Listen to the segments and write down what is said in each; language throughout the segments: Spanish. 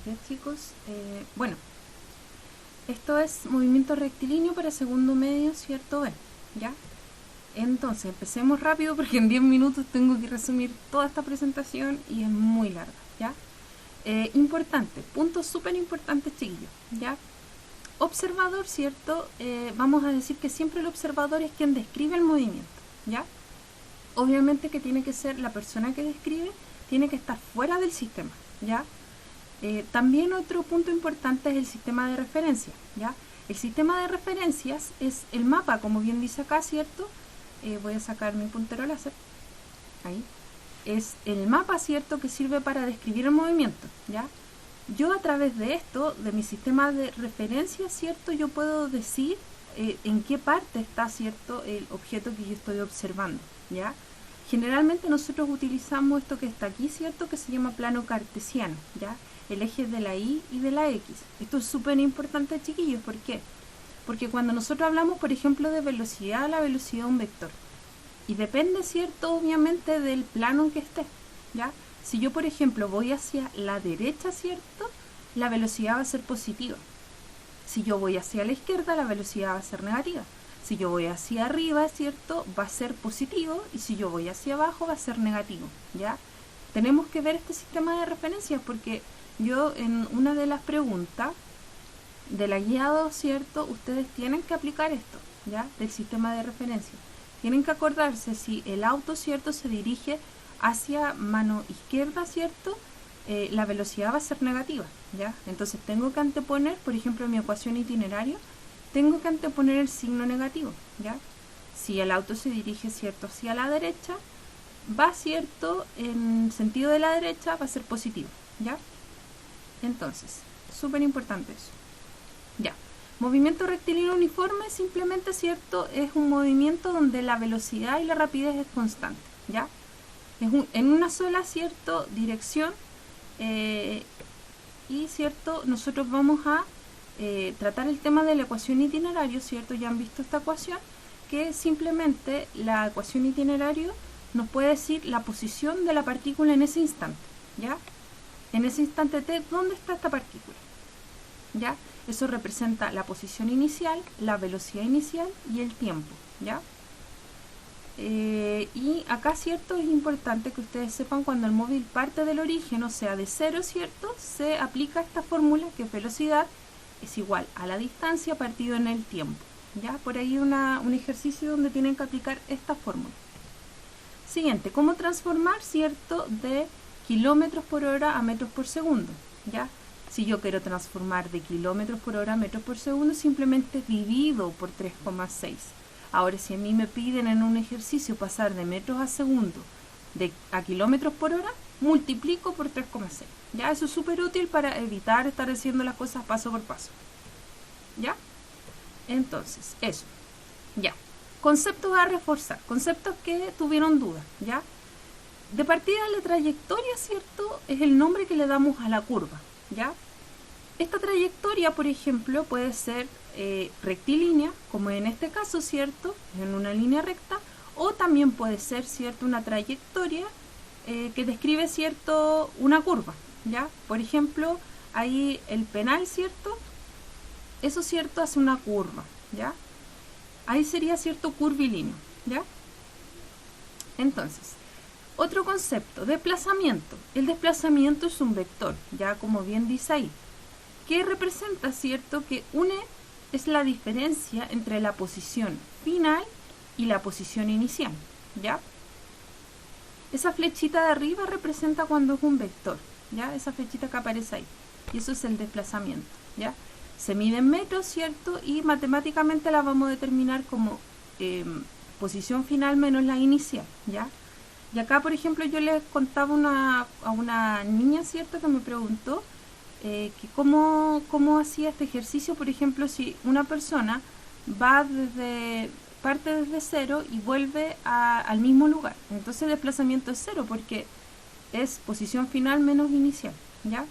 Ya chicos, bueno, esto es movimiento rectilíneo para segundo medio, ¿cierto? B, ¿ya? Entonces, empecemos rápido porque en 10 minutos tengo que resumir toda esta presentación y es muy larga, ¿ya? Importante, puntos súper importantes, chiquillos, ¿ya? Observador, ¿cierto? Vamos a decir que siempre el observador es quien describe el movimiento, ¿ya? Obviamente que tiene que ser la persona que describe, tiene que estar fuera del sistema, ¿ya? También otro punto importante es el sistema de referencia, ¿ya? El sistema de referencias es el mapa, como bien dice acá, ¿cierto? Voy a sacar mi puntero láser. Ahí. Es el mapa, ¿cierto?, que sirve para describir el movimiento, ¿ya? Yo a través de esto, de mi sistema de referencia, ¿cierto?, yo puedo decir en qué parte está, ¿cierto?, el objeto que yo estoy observando, ¿ya? Generalmente nosotros utilizamos esto que está aquí, ¿cierto?, que se llama plano cartesiano, ¿ya? El eje de la Y y de la X. Esto es súper importante, chiquillos. ¿Por qué? Porque cuando nosotros hablamos, por ejemplo, de velocidad, la velocidad es un vector. Y depende, ¿cierto?, obviamente del plano en que esté, ¿ya? Si yo, por ejemplo, voy hacia la derecha, ¿cierto?, la velocidad va a ser positiva. Si yo voy hacia la izquierda, la velocidad va a ser negativa. Si yo voy hacia arriba, ¿cierto?, va a ser positivo. Y si yo voy hacia abajo, va a ser negativo, ¿ya? Tenemos que ver este sistema de referencias porque yo en una de las preguntas de la guía 2, ¿cierto?, ustedes tienen que aplicar esto, ¿ya?, del sistema de referencia. Tienen que acordarse si el auto, ¿cierto?, se dirige hacia mano izquierda, ¿cierto?, la velocidad va a ser negativa, ¿ya? Entonces tengo que anteponer, por ejemplo, en mi ecuación itinerario, tengo que anteponer el signo negativo, ¿ya? Si el auto se dirige, ¿cierto?, hacia la derecha, va, ¿cierto?, en sentido de la derecha va a ser positivo, ¿ya? Entonces, súper importante eso. Ya. Movimiento rectilíneo uniforme simplemente, ¿cierto?, es un movimiento donde la velocidad y la rapidez es constante, ¿ya? Es en una sola, ¿cierto?, dirección y, ¿cierto?, nosotros vamos a tratar el tema de la ecuación itinerario, ¿cierto? Ya han visto esta ecuación, que simplemente la ecuación itinerario nos puede decir la posición de la partícula en ese instante, ¿ya? En ese instante t, ¿dónde está esta partícula? ¿Ya? Eso representa la posición inicial, la velocidad inicial y el tiempo, ¿ya? Y acá, ¿cierto?, es importante que ustedes sepan cuando el móvil parte del origen, o sea, de cero, ¿cierto?, se aplica esta fórmula que es velocidad es igual a la distancia partido en el tiempo, ¿ya? Por ahí un ejercicio donde tienen que aplicar esta fórmula. Siguiente, ¿cómo transformar, ¿cierto?, de kilómetros por hora a metros por segundo, ¿ya? Si yo quiero transformar de kilómetros por hora a metros por segundo, simplemente divido por 3,6. Ahora, si a mí me piden en un ejercicio pasar de metros a segundo a kilómetros por hora, multiplico por 3,6. ¿Ya? Eso es súper útil para evitar estar haciendo las cosas paso por paso. ¿Ya? Entonces, eso. Ya. Conceptos a reforzar. Conceptos que tuvieron dudas, ¿ya? De partida, la trayectoria, ¿cierto?, es el nombre que le damos a la curva, ¿ya? Esta trayectoria, por ejemplo, puede ser rectilínea, como en este caso, ¿cierto?, en una línea recta, o también puede ser, ¿cierto?, una trayectoria que describe, ¿cierto?, una curva, ¿ya? Por ejemplo, ahí el penal, ¿cierto?, eso, ¿cierto?, hace una curva, ¿ya? Ahí sería, ¿cierto?, curvilíneo, ¿ya? Entonces, otro concepto, desplazamiento. El desplazamiento es un vector, ya como bien dice ahí, que representa, ¿cierto?, que es la diferencia entre la posición final y la posición inicial, ¿ya? Esa flechita de arriba representa cuando es un vector, ¿ya? Esa flechita que aparece ahí. Y eso es el desplazamiento, ¿ya? Se mide en metros, ¿cierto? Y matemáticamente la vamos a determinar como posición final menos la inicial, ¿ya? Y acá, por ejemplo, yo les contaba a una niña, ¿cierto?, que me preguntó que cómo hacía este ejercicio, por ejemplo, si una persona parte desde cero y vuelve al mismo lugar. Entonces el desplazamiento es cero porque es posición final menos inicial, ¿ya?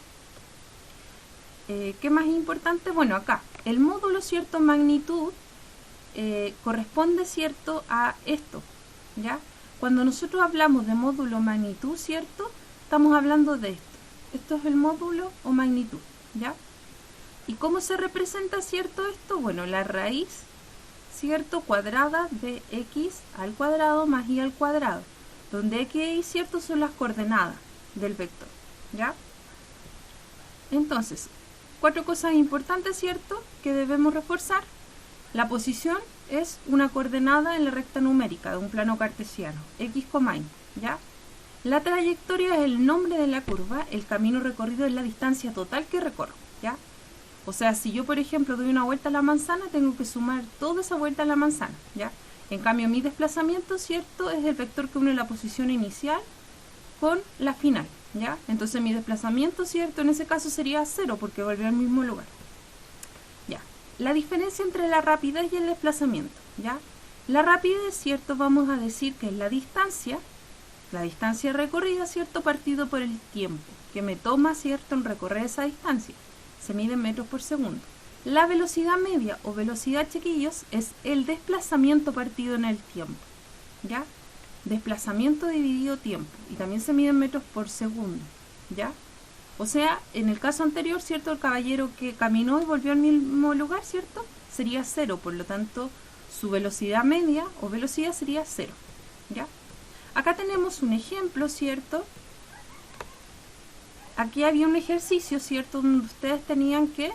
¿Qué más es importante? Bueno, acá, el módulo, ¿cierto?, magnitud, corresponde, ¿cierto?, a esto, ¿ya? Cuando nosotros hablamos de módulo magnitud, ¿cierto?, estamos hablando de esto, Esto es el módulo o magnitud, ¿ya? ¿Y cómo se representa, cierto, esto? Bueno, la raíz, cierto, cuadrada de x al cuadrado más y al cuadrado, donde x y, cierto, son las coordenadas del vector, ¿ya? Entonces, 4 cosas importantes, cierto, que debemos reforzar. La posición es una coordenada en la recta numérica de un plano cartesiano, x, y, ¿ya? La trayectoria es el nombre de la curva, el camino recorrido es la distancia total que recorro, ¿ya? O sea, si yo, por ejemplo, doy una vuelta a la manzana, tengo que sumar toda esa vuelta a la manzana, ¿ya? En cambio, mi desplazamiento, cierto, es el vector que une la posición inicial con la final, ¿ya? Entonces mi desplazamiento, cierto, en ese caso sería 0 porque volvió al mismo lugar. Ya. La diferencia entre la rapidez y el desplazamiento, ¿ya? La rapidez, cierto, vamos a decir que es la distancia recorrida, cierto, partido por el tiempo que me toma, cierto, en recorrer esa distancia. Se mide en metros por segundo. La velocidad media o velocidad, chiquillos, es el desplazamiento partido en el tiempo, ¿ya? Desplazamiento dividido tiempo, y también se mide en metros por segundo, ¿ya? O sea, en el caso anterior, cierto, el caballero que caminó y volvió al mismo lugar, cierto, sería 0, por lo tanto su velocidad media o velocidad sería 0, ¿ya? Acá tenemos un ejemplo, cierto. Aquí había un ejercicio, cierto, donde ustedes tenían que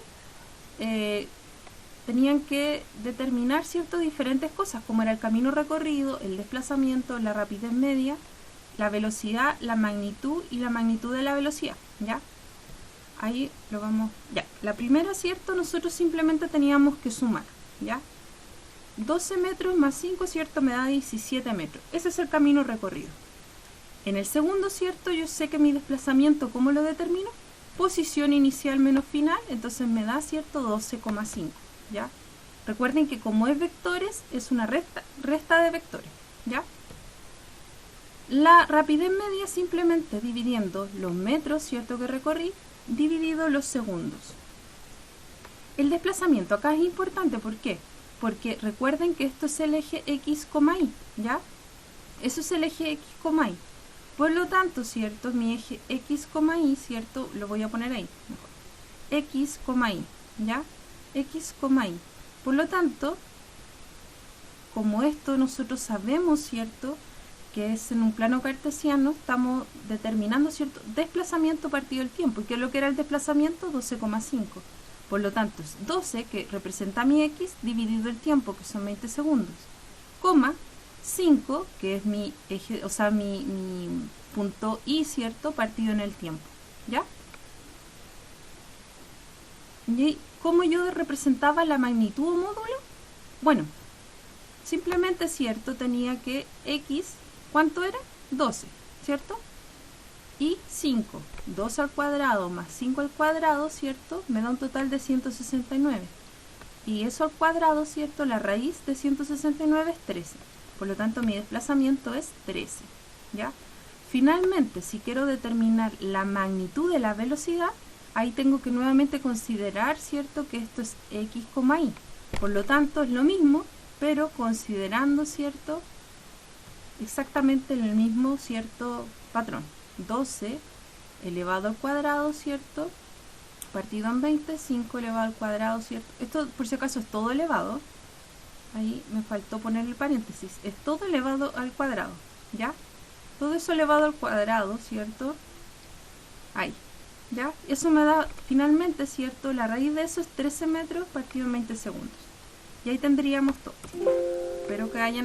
determinar, cierto, diferentes cosas, como era el camino recorrido, el desplazamiento, la rapidez media, la velocidad, la magnitud y la magnitud de la velocidad, ¿ya? Ahí lo vamos, ya. La primera, cierto, nosotros simplemente teníamos que sumar, ¿ya? 12 metros más 5, cierto, me da 17 metros. Ese es el camino recorrido. En el segundo, cierto, yo sé que mi desplazamiento, ¿cómo lo determino? Posición inicial menos final, entonces me da, cierto, 12,5, ¿ya? Recuerden que como es vectores, es una resta de vectores, ¿ya? La rapidez media simplemente dividiendo los metros, cierto, que recorrí, dividido los segundos. El desplazamiento acá es importante, ¿por qué? Porque recuerden que esto es el eje x, y, ¿ya? Eso es el eje x, y. Por lo tanto, cierto, mi eje x, y, cierto, lo voy a poner ahí, mejor. X, y, ¿ya? X, y. Por lo tanto, como esto nosotros sabemos, cierto, que es en un plano cartesiano, estamos determinando, cierto, desplazamiento partido del tiempo. ¿Y qué es lo que era el desplazamiento? 12,5. Por lo tanto, es 12, que representa mi x, dividido el tiempo, que son 20 segundos, coma 5, que es mi eje, o sea, mi punto y, cierto, partido en el tiempo, ¿ya? ¿Y cómo yo representaba la magnitud o módulo? Bueno, simplemente, cierto, tenía que x, ¿cuánto era? 12, ¿cierto? Y 5, 2 al cuadrado más 5 al cuadrado, ¿cierto? Me da un total de 169. Y eso al cuadrado, ¿cierto? La raíz de 169 es 13. Por lo tanto, mi desplazamiento es 13, ¿ya? Finalmente, si quiero determinar la magnitud de la velocidad, ahí tengo que nuevamente considerar, ¿cierto? Que esto es x, y. Por lo tanto, es lo mismo, pero considerando, ¿cierto? Exactamente el mismo, ¿cierto? Patrón. 12 elevado al cuadrado, ¿cierto? Partido en 20, 5 elevado al cuadrado, ¿cierto? Esto, por si acaso, es todo elevado. Ahí me faltó poner el paréntesis. Es todo elevado al cuadrado, ¿ya? Todo eso elevado al cuadrado, ¿cierto? Ahí, ¿ya? Eso me da, finalmente, ¿cierto? La raíz de eso es 13 metros partido en 20 segundos. Y ahí tendríamos todo. Espero que hayan